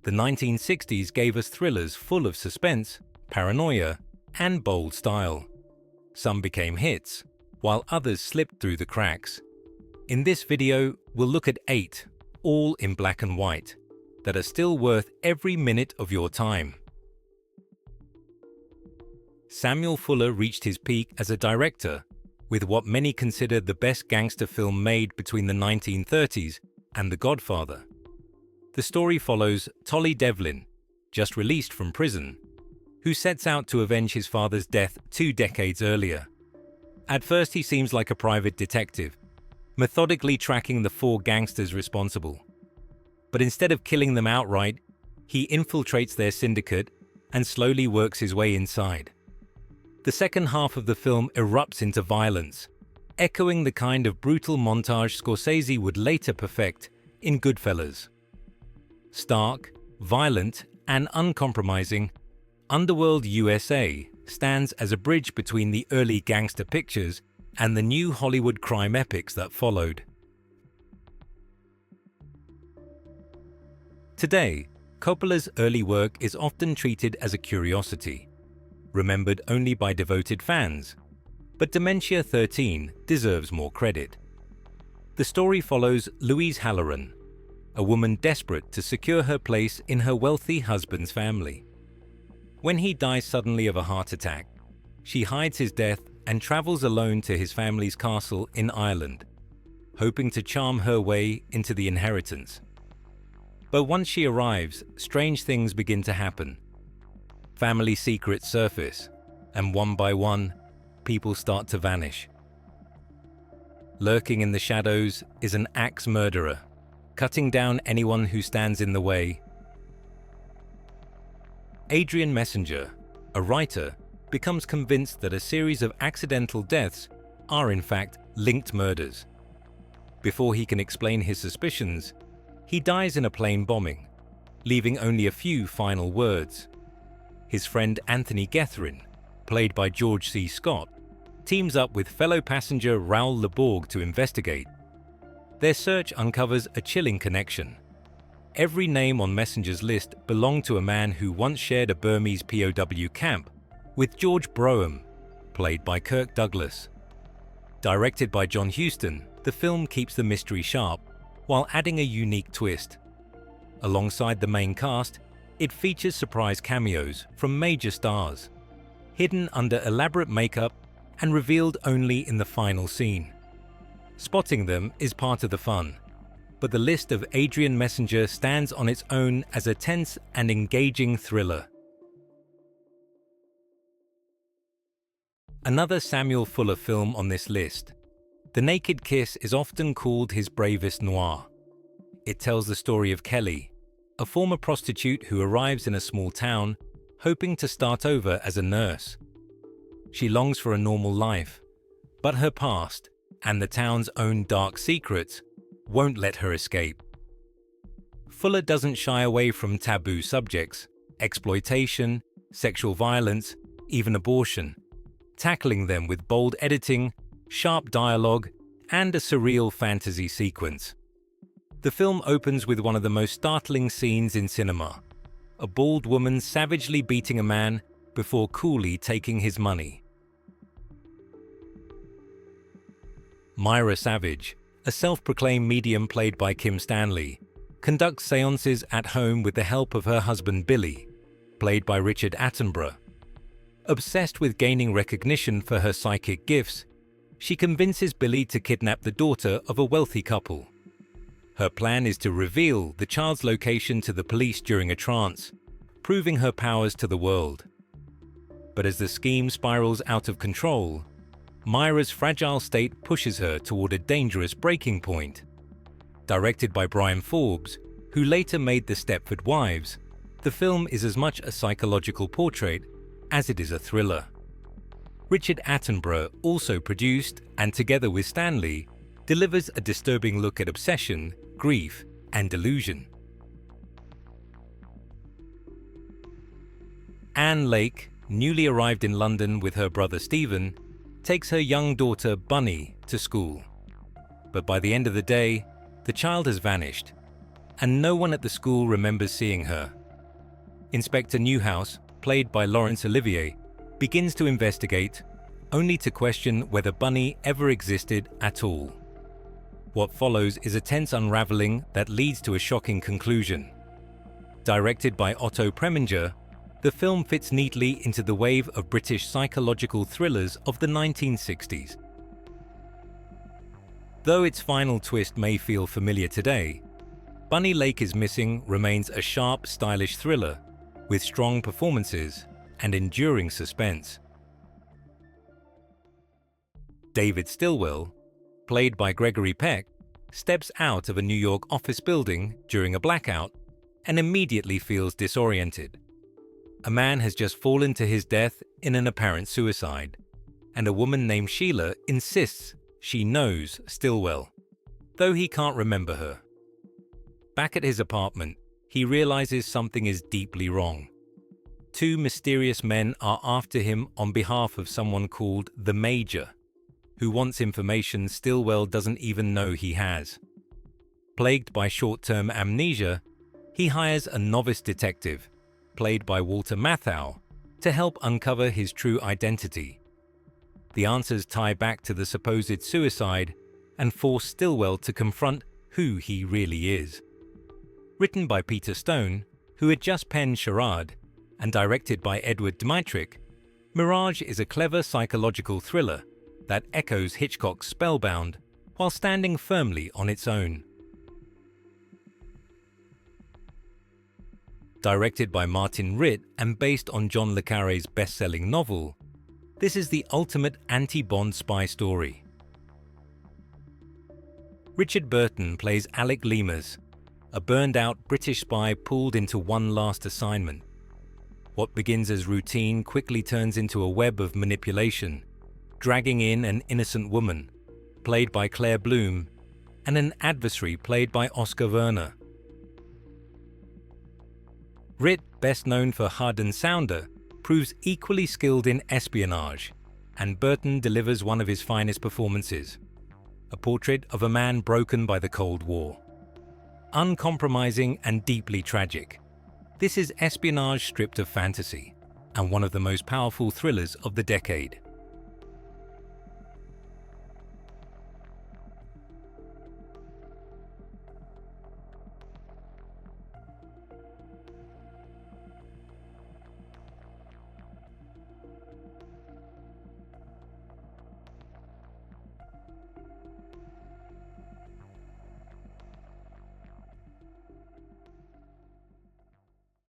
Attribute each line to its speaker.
Speaker 1: The 1960s gave us thrillers full of suspense, paranoia, and bold style. Some became hits, while others slipped through the cracks. In this video, we'll look at 8, all in black and white, that are still worth every minute of your time. Samuel Fuller reached his peak as a director with what many consider the best gangster film made between the 1930s and The Godfather. The story follows Tolly Devlin, just released from prison, who sets out to avenge his father's death 2 decades earlier. At first, he seems like a private detective, methodically tracking the 4 gangsters responsible. But instead of killing them outright, he infiltrates their syndicate and slowly works his way inside. The second half of the film erupts into violence, echoing the kind of brutal montage Scorsese would later perfect in Goodfellas. Stark, violent, and uncompromising, Underworld U.S.A. stands as a bridge between the early gangster pictures and the new Hollywood crime epics that followed. Today, Coppola's early work is often treated as a curiosity, remembered only by devoted fans, but Dementia 13 deserves more credit. The story follows Louise Halloran, a woman desperate to secure her place in her wealthy husband's family. When he dies suddenly of a heart attack, she hides his death and travels alone to his family's castle in Ireland, hoping to charm her way into the inheritance. But once she arrives, strange things begin to happen. Family secrets surface, and one by one, people start to vanish. Lurking in the shadows is an axe murderer, cutting down anyone who stands in the way. Adrian Messenger, a writer, becomes convinced that a series of accidental deaths are in fact linked murders. Before he can explain his suspicions, he dies in a plane bombing, leaving only a few final words. His friend Anthony Guthrie, played by George C. Scott, teams up with fellow passenger Raoul Leborg to investigate. Their search uncovers a chilling connection. Every name on Messenger's list belonged to a man who once shared a Burmese POW camp with George Brougham, played by Kirk Douglas. Directed by John Huston, the film keeps the mystery sharp while adding a unique twist. Alongside the main cast, it features surprise cameos from major stars, hidden under elaborate makeup and revealed only in the final scene. Spotting them is part of the fun, but the list of Adrian Messenger stands on its own as a tense and engaging thriller. Another Samuel Fuller film on this list, The Naked Kiss, is often called his bravest noir. It tells the story of Kelly, a former prostitute who arrives in a small town hoping to start over as a nurse. She longs for a normal life, but her past and the town's own dark secrets won't let her escape. Fuller doesn't shy away from taboo subjects, exploitation, sexual violence, even abortion, tackling them with bold editing, sharp dialogue, and a surreal fantasy sequence. The film opens with one of the most startling scenes in cinema, a bald woman savagely beating a man before coolly taking his money. Myra Savage, a self-proclaimed medium played by Kim Stanley, conducts seances at home with the help of her husband Billy, played by Richard Attenborough. Obsessed with gaining recognition for her psychic gifts, she convinces Billy to kidnap the daughter of a wealthy couple. Her plan is to reveal the child's location to the police during a trance, proving her powers to the world. But as the scheme spirals out of control, Myra's fragile state pushes her toward a dangerous breaking point. Directed by Brian Forbes, who later made The Stepford Wives, the film is as much a psychological portrait as it is a thriller. Richard Attenborough also produced, and together with Stanley, delivers a disturbing look at obsession, grief, and delusion. Anne Lake, newly arrived in London with her brother Stephen, takes her young daughter Bunny to school. But by the end of the day, the child has vanished. and no one at the school remembers seeing her. Inspector Newhouse, played by Laurence Olivier, begins to investigate, only to question whether Bunny ever existed at all. What follows is a tense unraveling that leads to a shocking conclusion. Directed by Otto Preminger, the film fits neatly into the wave of British psychological thrillers of the 1960s. Though its final twist may feel familiar today, Bunny Lake is Missing remains a sharp, stylish thriller with strong performances and enduring suspense. David Stillwell, played by Gregory Peck, steps out of a New York office building during a blackout and immediately feels disoriented. A man has just fallen to his death in an apparent suicide, and a woman named Sheila insists she knows Stillwell, though he can't remember her. Back at his apartment, he realizes something is deeply wrong. Two mysterious men are after him on behalf of someone called the Major, who wants information Stillwell doesn't even know he has. Plagued by short-term amnesia, he hires a novice detective, played by Walter Matthau, to help uncover his true identity. The answers tie back to the supposed suicide and force Stillwell to confront who he really is. Written by Peter Stone, who had just penned Charade, and directed by Edward Dmytryk, Mirage is a clever psychological thriller that echoes Hitchcock's Spellbound while standing firmly on its own. Directed by Martin Ritt and based on John le Carré's best-selling novel, this is the ultimate anti-Bond spy story. Richard Burton plays Alec Leemers, a burned-out British spy pulled into one last assignment. What begins as routine quickly turns into a web of manipulation, dragging in an innocent woman, played by Claire Bloom, and an adversary played by Oscar Werner. Ritt, best known for Hud and Sounder, proves equally skilled in espionage, and Burton delivers one of his finest performances, a portrait of a man broken by the Cold War. Uncompromising and deeply tragic, this is espionage stripped of fantasy, and one of the most powerful thrillers of the decade.